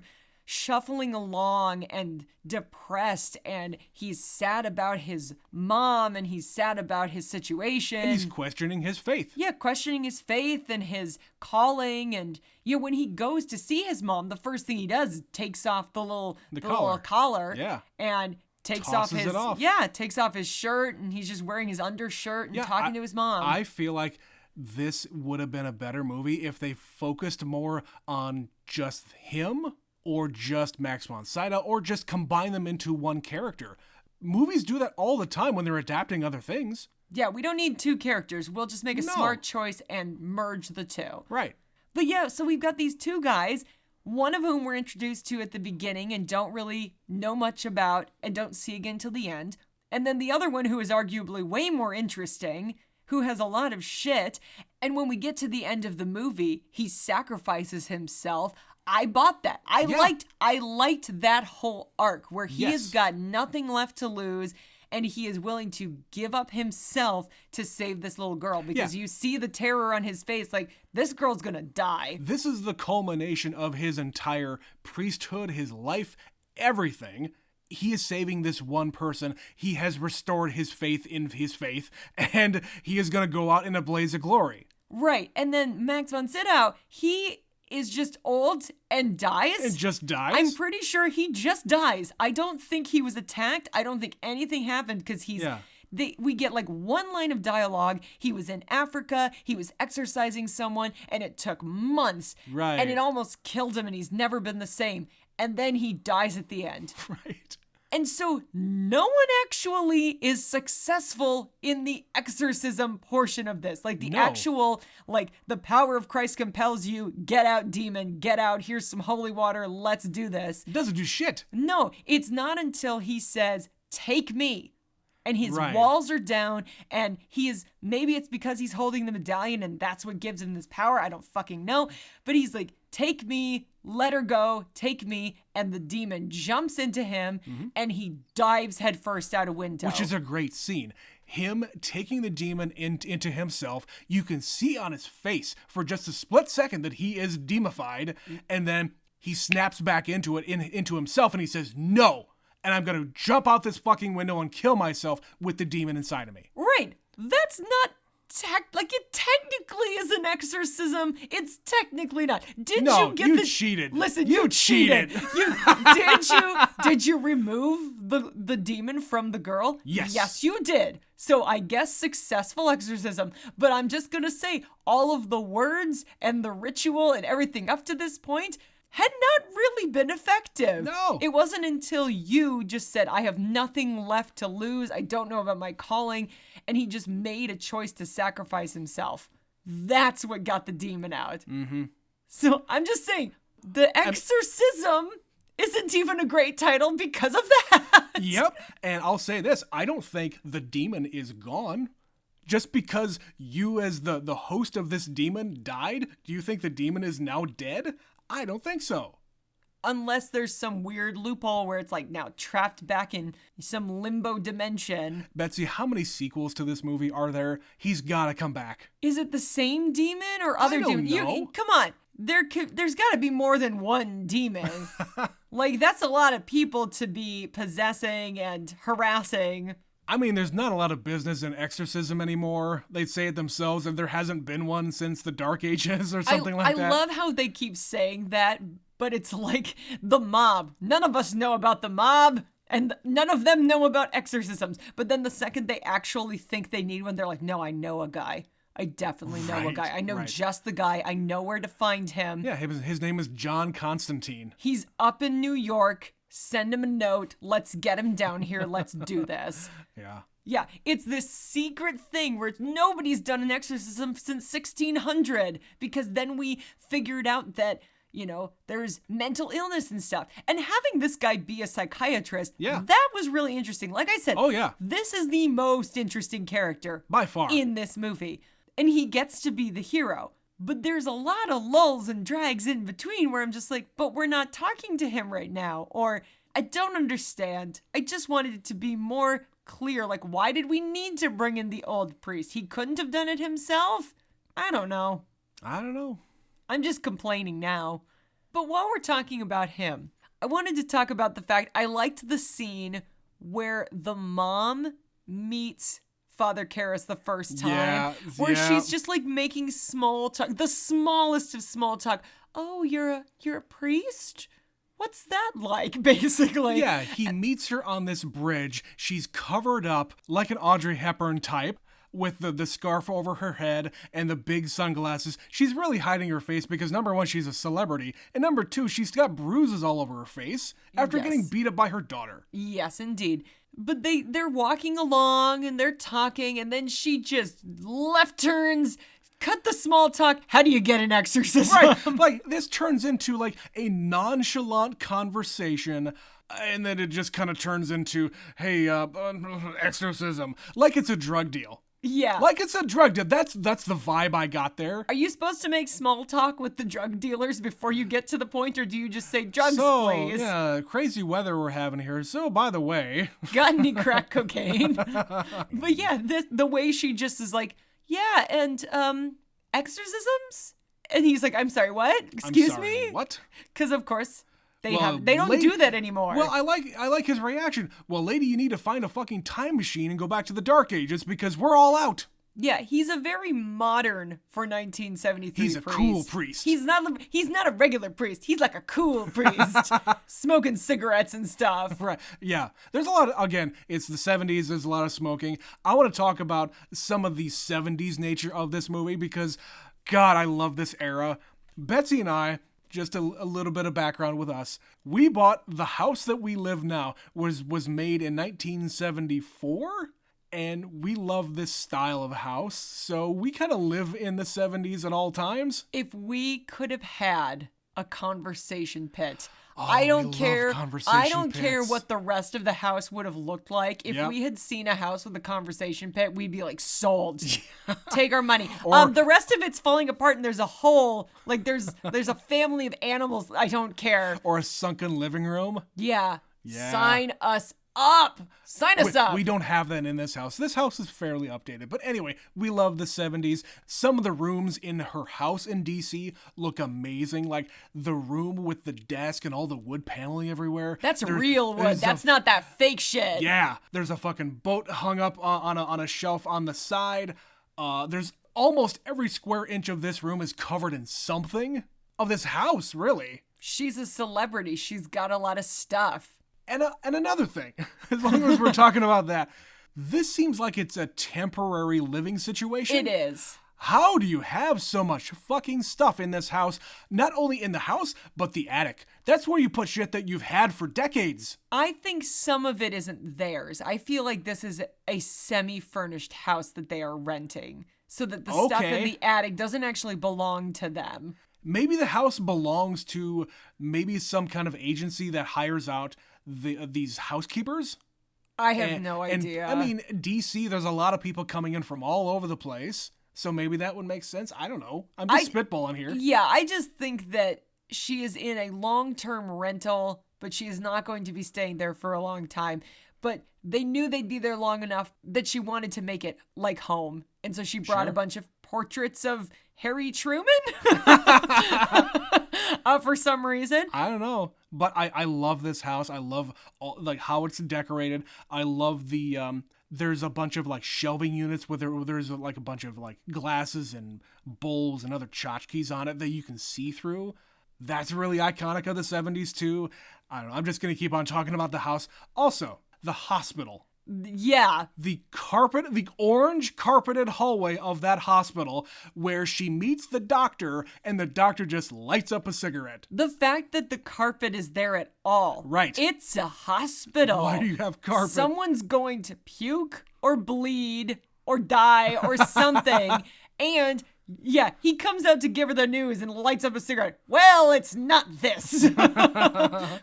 shuffling along and depressed, and he's sad about his mom, and he's sad about his situation. And he's questioning his faith. Yeah, questioning his faith and his calling. And when he goes to see his mom, the first thing he does is takes off the little collar. Yeah. And takes off his shirt, and he's just wearing his undershirt and talking to his mom. I feel like this would have been a better movie if they focused more on just him, or just Max von Sydow, or just combine them into one character. Movies do that all the time when they're adapting other things. Yeah, we don't need two characters. We'll just make a smart choice and merge the two. Right. But yeah, so we've got these two guys, one of whom we're introduced to at the beginning and don't really know much about and don't see again till the end. And then the other one who is arguably way more interesting, who has a lot of shit. And when we get to the end of the movie, he sacrifices himself. I bought that. I liked that whole arc where he has got nothing left to lose, and he is willing to give up himself to save this little girl, because you see the terror on his face, like, this girl's gonna die. This is the culmination of his entire priesthood, his life, everything. He is saving this one person. He has restored his faith in his faith, and he is gonna go out in a blaze of glory. Right, and then Max von Sydow, he is just old and dies. And just dies? I'm pretty sure he just dies. I don't think he was attacked. I don't think anything happened, because we get like one line of dialogue. He was in Africa. He was exorcising someone, and it took months. Right. And it almost killed him, and he's never been the same. And then he dies at the end. Right. And so no one actually is successful in the exorcism portion of this. Like the actual, like, the power of Christ compels you, get out, demon, get out, here's some holy water, let's do this. It doesn't do shit. No, it's not until he says, take me. and his walls are down, and maybe it's because he's holding the medallion and that's what gives him this power. I don't fucking know. But he's like, take me, let her go, take me. And the demon jumps into him and he dives headfirst out a window. Which is a great scene. Him taking the demon into himself, you can see on his face for just a split second that he is demonified, and then he snaps back into it, into himself, and he says, no, and I'm going to jump out this fucking window and kill myself with the demon inside of me. Right. That's not it technically is an exorcism. It's technically not. You cheated. Listen, you cheated. Did you remove the demon from the girl? Yes. Yes, you did. So I guess successful exorcism. But I'm just gonna say all of the words and the ritual and everything up to this point had not really been effective. No. It wasn't until you just said, I have nothing left to lose. I don't know about my calling. And he just made a choice to sacrifice himself. That's what got the demon out. Mm-hmm. So I'm just saying, The Exorcism isn't even a great title because of that. Yep. And I'll say this. I don't think the demon is gone. Just because you as the host of this demon died, do you think the demon is now dead? I don't think so. Unless there's some weird loophole where it's like now trapped back in some limbo dimension. Betsy, how many sequels to this movie are there? He's gotta come back. Is it the same demon or other demons? Come on. There's gotta be more than one demon. Like, that's a lot of people to be possessing and harassing. I mean, there's not a lot of business in exorcism anymore. They say it themselves, and there hasn't been one since the Dark Ages or something like that. I love how they keep saying that, but it's like the mob. None of us know about the mob, and none of them know about exorcisms. But then the second they actually think they need one, they're like, no, I know a guy. I definitely know a guy. I know just the guy. I know where to find him. Yeah, his name is John Constantine. He's up in New York. Send him a note. Let's get him down here. Let's do this. Yeah. Yeah, it's this secret thing where nobody's done an exorcism since 1600, because then we figured out that, there's mental illness and stuff. And having this guy be a psychiatrist, that was really interesting. Like I said, this is the most interesting character by far in this movie. And he gets to be the hero. But there's a lot of lulls and drags in between where I'm just like, but we're not talking to him right now. Or I don't understand. I just wanted it to be more clear. Like, why did we need to bring in the old priest? He couldn't have done it himself? I don't know. I'm just complaining now. But while we're talking about him, I wanted to talk about the fact I liked the scene where the mom meets Father Karras the first time, where she's just like making small talk, the smallest of small talk. Oh, you're a priest? What's that like, basically? Yeah, he meets her on this bridge. She's covered up like an Audrey Hepburn type with the scarf over her head and the big sunglasses. She's really hiding her face because, number one, she's a celebrity, and number two, she's got bruises all over her face after getting beat up by her daughter. Yes, indeed. But they're walking along and they're talking, and then she just left turns, cut the small talk. How do you get an exorcism? Right. Like, this turns into like a nonchalant conversation, and then it just kind of turns into, hey, exorcism. Like it's a drug deal. Yeah. Like it's a drug deal. That's the vibe I got there. Are you supposed to make small talk with the drug dealers before you get to the point, or do you just say, drugs, please? Yeah, crazy weather we're having here. So, by the way. Got any crack cocaine? But yeah, the way she just is like, yeah, and exorcisms? And he's like, I'm sorry, what? Excuse me? What? Because, of course, they don't do that anymore. Well, I like his reaction. Well, lady, you need to find a fucking time machine and go back to the Dark Ages because we're all out. Yeah, he's a very modern for 1973 He's a cool priest. He's not a regular priest. He's like a cool priest, smoking cigarettes and stuff. Right. Yeah. There's a lot of, again, it's the 70s. There's a lot of smoking. I want to talk about some of the 70s nature of this movie because, God, I love this era. Betsy and I, just a little bit of background with us. We bought the house that we live now was made in 1974, and we love this style of house. So we kind of live in the 70s at all times. If we could have had a conversation pit, I don't we care. love conversation I don't care pits. what the rest of the house would have looked like. If we had seen a house with a conversation pit, we'd be like, sold. Take our money. The rest of it's falling apart and there's a hole. Like there's a family of animals. I don't care. Or a sunken living room. Yeah. Sign us up. Sign us up. We don't have that in this house. This house is fairly updated. But anyway, we love the 70s. Some of the rooms in her house in DC look amazing. Like the room with the desk and all the wood paneling everywhere. That's real wood. That's not that fake shit. Yeah. There's a fucking boat hung up on a shelf on the side. There's almost every square inch of this room is covered in something. Of this house, really. She's a celebrity. She's got a lot of stuff. And another thing, as long as we're talking about that, this seems like it's a temporary living situation. It is. How do you have so much fucking stuff in this house? Not only in the house, but the attic. That's where you put shit that you've had for decades. I think some of it isn't theirs. I feel like this is a semi-furnished house that they are renting. So that the stuff in the attic doesn't actually belong to them. Maybe the house belongs to maybe some kind of agency that hires out these housekeepers. I have no idea. I mean, DC, there's a lot of people coming in from all over the place. So maybe that would make sense. I don't know. I'm just spitballing here. Yeah, I just think that she is in a long-term rental, but she is not going to be staying there for a long time. But they knew they'd be there long enough that she wanted to make it like home. And so she brought a bunch of portraits of Harry Truman for some reason. I don't know. But I love this house. I love how it's decorated. I love the there's a bunch of like shelving units where there's like a bunch of like glasses and bowls and other tchotchkes on it that you can see through. That's really iconic of the 70s too. I don't know. I'm just going to keep on talking about the house. Also, the hospital. Yeah. The orange carpeted hallway of that hospital where she meets the doctor and the doctor just lights up a cigarette. The fact that the carpet is there at all. Right. It's a hospital. Why do you have carpet? Someone's going to puke or bleed or die or something. And yeah, he comes out to give her the news and lights up a cigarette. Well, it's not this.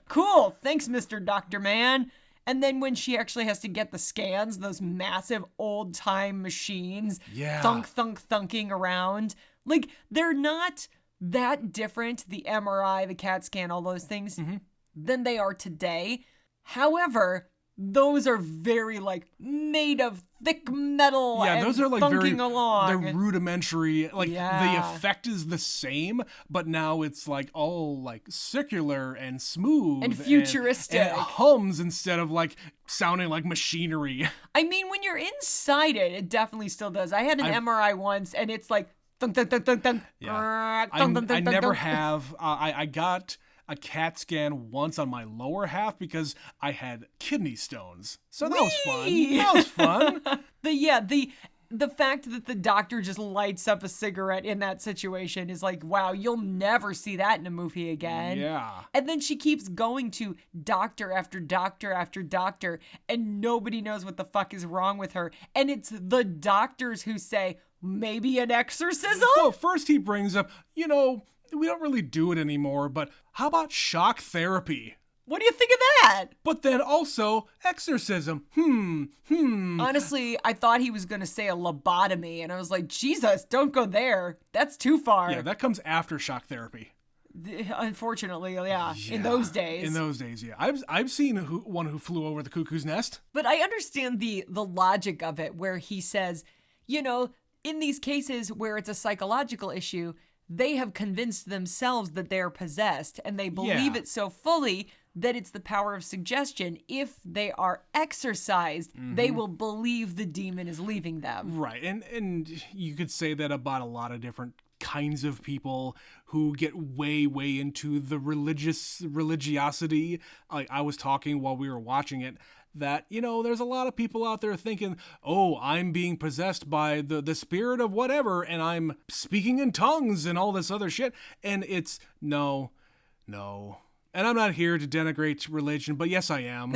Cool. Thanks, Mr. Doctor Man. And then when she actually has to get the scans, those massive old-time machines, thunking around, like, they're not that different, the MRI, the CAT scan, all those things, than they are today. However, those are very, like, made of thick metal and those are like thunking along. They're rudimentary. Like, the effect is the same, but now it's like all like circular and smooth and futuristic. And it hums instead of like sounding like machinery. I mean, when you're inside it, it definitely still does. I had an MRI once, and it's like thunk, thunk, thunk, thunk, thunk. Yeah. I never have. I got a CAT scan once on my lower half because I had kidney stones. So that was fun. That was fun. The fact that the doctor just lights up a cigarette in that situation is like, wow, you'll never see that in a movie again. Yeah. And then she keeps going to doctor after doctor after doctor, and nobody knows what the fuck is wrong with her. And it's the doctors who say, maybe an exorcism? Well, first he brings up, we don't really do it anymore, but how about shock therapy? What do you think of that? But then also exorcism. Honestly, I thought he was going to say a lobotomy, and I was like, Jesus, don't go there. That's too far. Yeah, that comes after shock therapy. Unfortunately, yeah. In those days. Yeah. I've seen one who flew over the cuckoo's nest. But I understand the logic of it, where he says, in these cases where it's a psychological issue, they have convinced themselves that they're possessed, and they believe it so fully that it's the power of suggestion. If they are exorcised, they will believe the demon is leaving them. Right, and you could say that about a lot of different kinds of people who get way into the religiosity. Like I was talking while we were watching it, that, there's a lot of people out there thinking, oh, I'm being possessed by the spirit of whatever, and I'm speaking in tongues and all this other shit. And it's no. And I'm not here to denigrate religion, but yes, I am.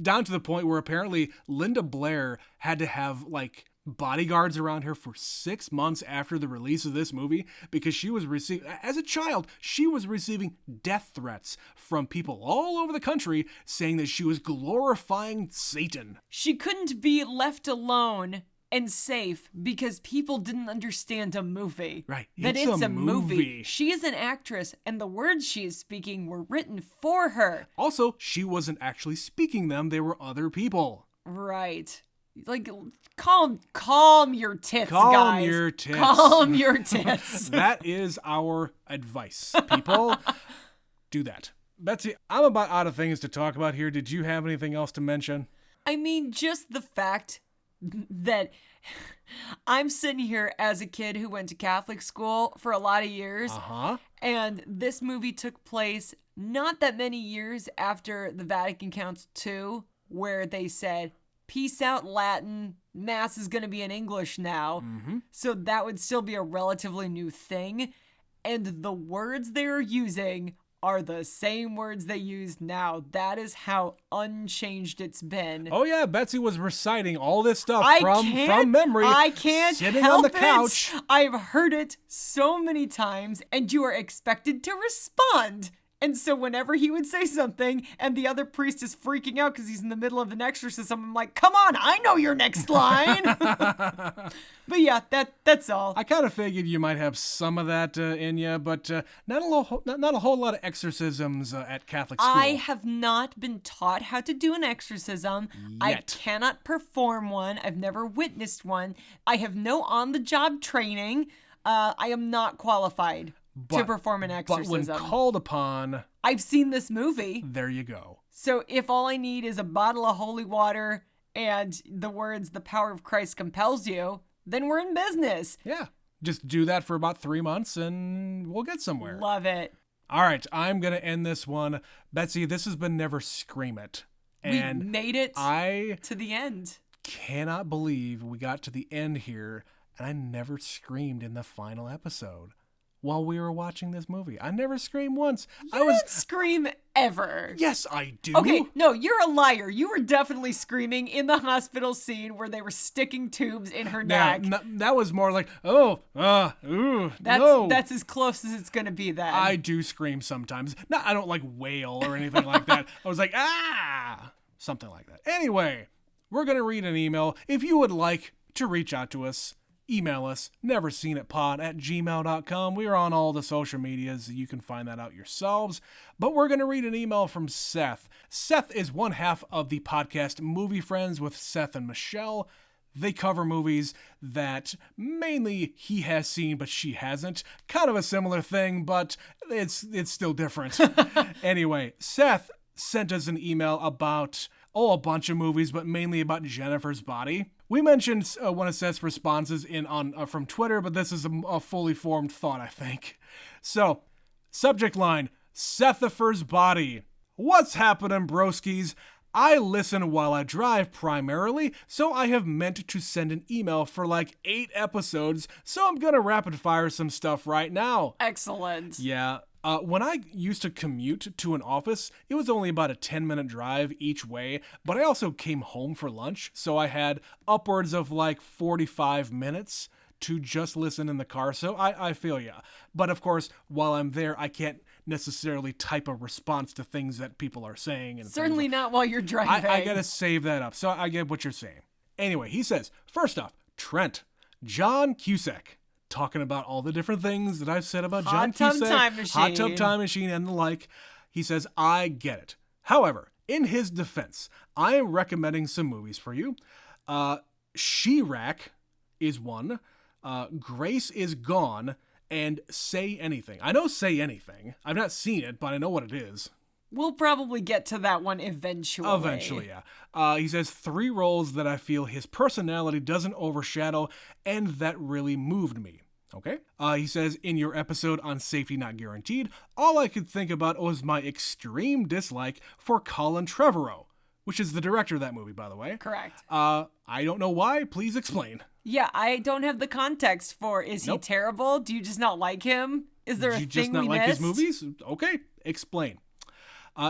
Down to the point where apparently Linda Blair had to have like bodyguards around her for 6 months after the release of this movie because she was as a child, she was receiving death threats from people all over the country saying that she was glorifying Satan. She couldn't be left alone and safe because people didn't understand a movie. Right. That it's a movie. She is an actress, and the words she is speaking were written for her. Also, she wasn't actually speaking them. They were other people. Right. Like, calm your tits, guys. Calm your tits. That is our advice. People, do that. Betsy, I'm about out of things to talk about here. Did you have anything else to mention? I mean, just the fact that I'm sitting here as a kid who went to Catholic school for a lot of years. And this movie took place not that many years after the Vatican Council II, where they said, peace out, Latin. Mass is going to be in English now. So that would still be a relatively new thing. And the words they are using are the same words they use now. That is how unchanged it's been. Oh yeah, Betsy was reciting all this stuff from memory. I can't sitting help on the couch. I've heard it so many times, and you are expected to respond. And so whenever he would say something and the other priest is freaking out because he's in the middle of an exorcism, I'm like, come on, I know your next line. But yeah, that's all. I kind of figured you might have some of that in you, but not a whole lot of exorcisms at Catholic school. I have not been taught how to do an exorcism. Yet. I cannot perform one. I've never witnessed one. I have no on-the-job training. I am not qualified to perform an exorcism. But when called upon, I've seen this movie. There you go. So if all I need is a bottle of holy water and the words, the power of Christ compels you, then we're in business. Yeah. Just do that for about 3 months and we'll get somewhere. Love it. All right. I'm going to end this one. Betsy, this has been Never Scream It. And we made it to the end. Cannot believe we got to the end here and I never screamed in the final episode. While we were watching this movie, I never screamed once. You don't scream ever. Yes, I do. Okay, no, you're a liar. You were definitely screaming in the hospital scene where they were sticking tubes in her neck. That was more like, ooh, no. That's as close as it's gonna be then. I do scream sometimes. No, I don't like wail or anything like that. I was like, something like that. Anyway, we're gonna read an email. If you would like to reach out to us, email us, neverseenitpod@gmail.com. We are on all the social medias. You can find that out yourselves. But we're going to read an email from Seth. Seth is one half of the podcast Movie Friends with Seth and Michelle. They cover movies that mainly he has seen, but she hasn't. Kind of a similar thing, but it's still different. Anyway, Seth sent us an email about a bunch of movies, but mainly about Jennifer's Body. We mentioned one of Seth's responses from Twitter, but this is a fully formed thought, I think. So, subject line, Sethifer's Body. What's happening, broskies? I listen while I drive primarily, so I have meant to send an email for like 8 episodes, so I'm gonna rapid fire some stuff right now. Excellent. Yeah. When I used to commute to an office, it was only about a 10-minute drive each way, but I also came home for lunch, so I had upwards of like 45 minutes to just listen in the car, so I feel ya. But of course, while I'm there, I can't necessarily type a response to things that people are saying. And certainly not while you're driving. I gotta save that up, so I get what you're saying. Anyway, he says, first off, Trent, John Cusack. Talking about all the different things that I've said about John Cusack, Hot Tub Time Machine, and the like. He says, I get it. However, in his defense, I am recommending some movies for you. She-Rack is one. Grace is Gone, and Say Anything. I know Say Anything. I've not seen it, but I know what it is. We'll probably get to that one eventually. Eventually, yeah. He says 3 roles that I feel his personality doesn't overshadow and that really moved me. Okay? He says, in your episode on Safety Not Guaranteed, all I could think about was my extreme dislike for Colin Trevorrow, which is the director of that movie, by the way. Correct. I don't know why. Please explain. Yeah, I don't have the context for, is he terrible? Do you just not like him? Is there a thing we missed? Do you just not like his movies? Okay, explain.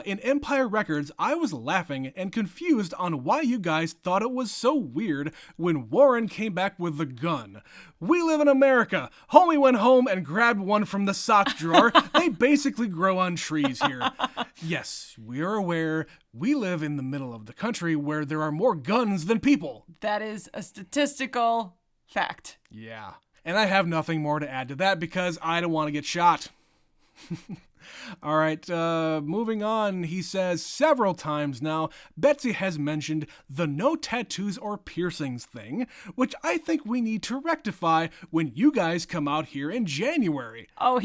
In Empire Records, I was laughing and confused on why you guys thought it was so weird when Warren came back with the gun. We live in America. Homie went home and grabbed one from the sock drawer. They basically grow on trees here. Yes, we are aware we live in the middle of the country where there are more guns than people. That is a statistical fact. Yeah. And I have nothing more to add to that because I don't want to get shot. All right, moving on. He says several times now, Betsy has mentioned the no tattoos or piercings thing, which I think we need to rectify when you guys come out here in January. Oh,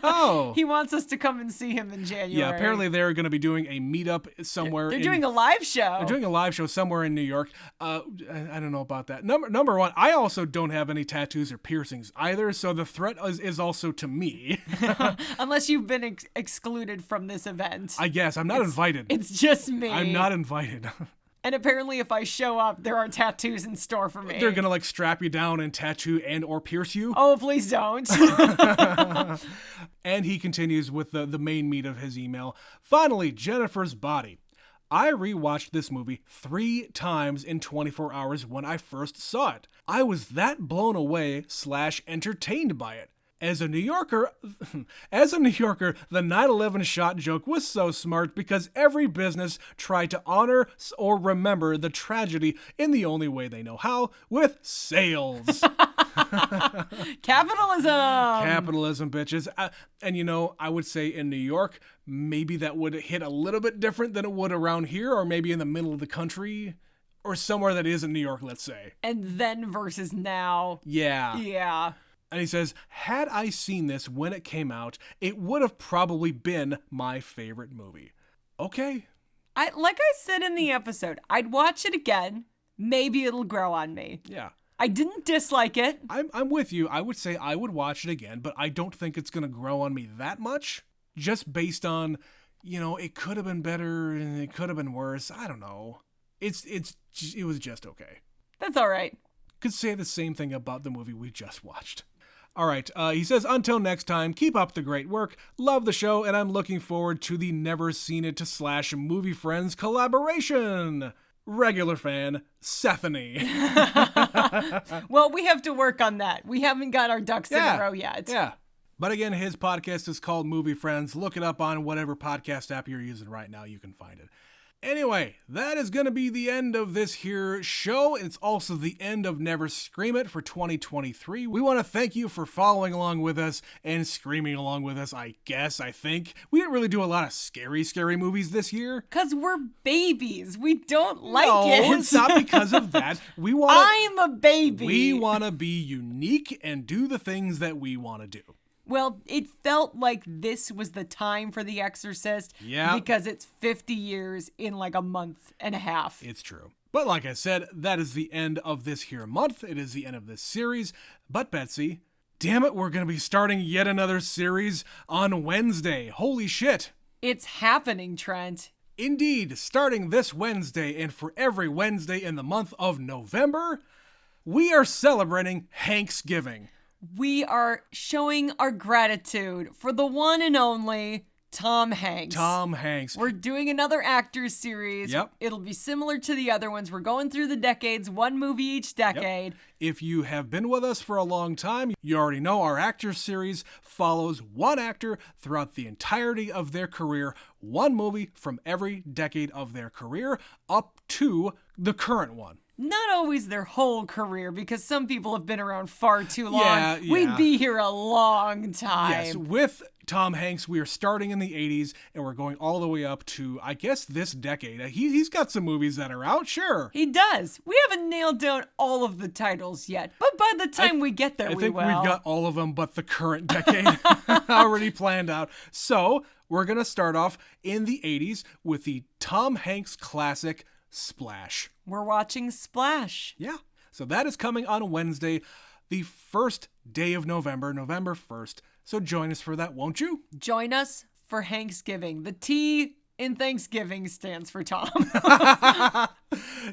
Oh. He wants us to come and see him in January. Yeah, apparently they're going to be doing a meetup somewhere. They're doing a live show. They're doing a live show somewhere in New York. I don't know about that. Number one, I also don't have any tattoos or piercings either, so the threat is also to me. Unless you've been excluded from this event. I guess. I'm not invited. It's just me. I'm not invited. And apparently if I show up, there are tattoos in store for me. They're going to like strap you down and tattoo and or pierce you. Oh, please don't. And he continues with the main meat of his email. Finally, Jennifer's Body. I rewatched this movie 3 times in 24 hours when I first saw it. I was that blown away / entertained by it. As a New Yorker, the 9/11 shot joke was so smart because every business tried to honor or remember the tragedy in the only way they know how, with sales. Capitalism, bitches. And I would say in New York, maybe that would hit a little bit different than it would around here, or maybe in the middle of the country, or somewhere that isn't New York, let's say. And then versus now. Yeah. Yeah. And he says, had I seen this when it came out, it would have probably been my favorite movie. Okay. Like I said in the episode, I'd watch it again. Maybe it'll grow on me. Yeah. I didn't dislike it. I'm with you. I would say I would watch it again, but I don't think it's going to grow on me that much. Just based on, it could have been better and it could have been worse. I don't know. It was just okay. That's all right. Could say the same thing about the movie we just watched. All right, he says, until next time, keep up the great work, love the show, and I'm looking forward to the Never Seen It / Movie Friends collaboration. Regular fan, Stephanie. Well, we have to work on that. We haven't got our ducks in a row yet. Yeah. But again, his podcast is called Movie Friends. Look it up on whatever podcast app you're using right now. You can find it. Anyway, that is going to be the end of this here show. It's also the end of Never Scream It for 2023. We want to thank you for following along with us and screaming along with us, I think. We didn't really do a lot of scary movies this year. Because we're babies. We don't like it. No, it's not because of that. I'm a baby. We want to be unique and do the things that we want to do. Well, it felt like this was the time for The Exorcist. Yeah. Because it's 50 years in like a month and a half. It's true. But like I said, that is the end of this here month. It is the end of this series. But Betsy, damn it, we're going to be starting yet another series on Wednesday. Holy shit. It's happening, Trent. Indeed, starting this Wednesday and for every Wednesday in the month of November, we are celebrating Hanksgiving. We are showing our gratitude for the one and only Tom Hanks. Tom Hanks. We're doing another actors series. Yep. It'll be similar to the other ones. We're going through the decades, one movie each decade. Yep. If you have been with us for a long time, you already know our actors series follows one actor throughout the entirety of their career, one movie from every decade of their career up to the current one. Not always their whole career, because some people have been around far too long. Yeah. We'd be here a long time. Yes, with Tom Hanks, we are starting in the 80s, and we're going all the way up to, I guess, this decade. He's got some movies that are out, sure. He does. We haven't nailed down all of the titles yet, but by the time we get there, we will. I think we've got all of them but the current decade already planned out. So, we're going to start off in the 80s with the Tom Hanks classic, Splash. We're watching Splash. Yeah. So that is coming on Wednesday, the first day of November, November 1st. So join us for that, won't you? Join us for Hanksgiving. The T in Thanksgiving stands for Tom.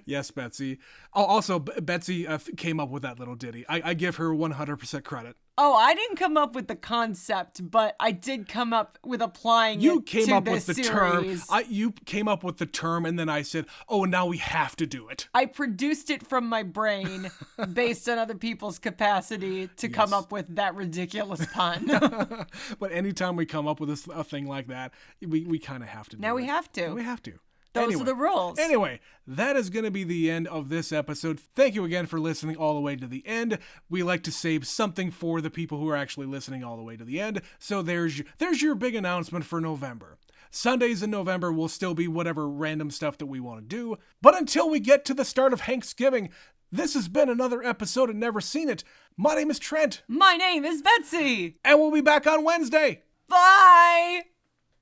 Yes, Betsy. Oh, also, Betsy came up with that little ditty. I give her 100% credit. Oh, I didn't come up with the concept, but I did come up with applying You it came to up this with the series. term. You came up with the term, and then I said, "Oh, now we have to do it." I produced it from my brain based on other people's capacity to come up with that ridiculous pun. But anytime we come up with a thing like that, we kind of have to do it. Now we have to. We have to. Those are the rules. Anyway, that is going to be the end of this episode. Thank you again for listening all the way to the end. We like to save something for the people who are actually listening all the way to the end. So there's your big announcement for November. Sundays in November will still be whatever random stuff that we want to do. But until we get to the start of Thanksgiving, this has been another episode of Never Seen It. My name is Trent. My name is Betsy. And we'll be back on Wednesday. Bye!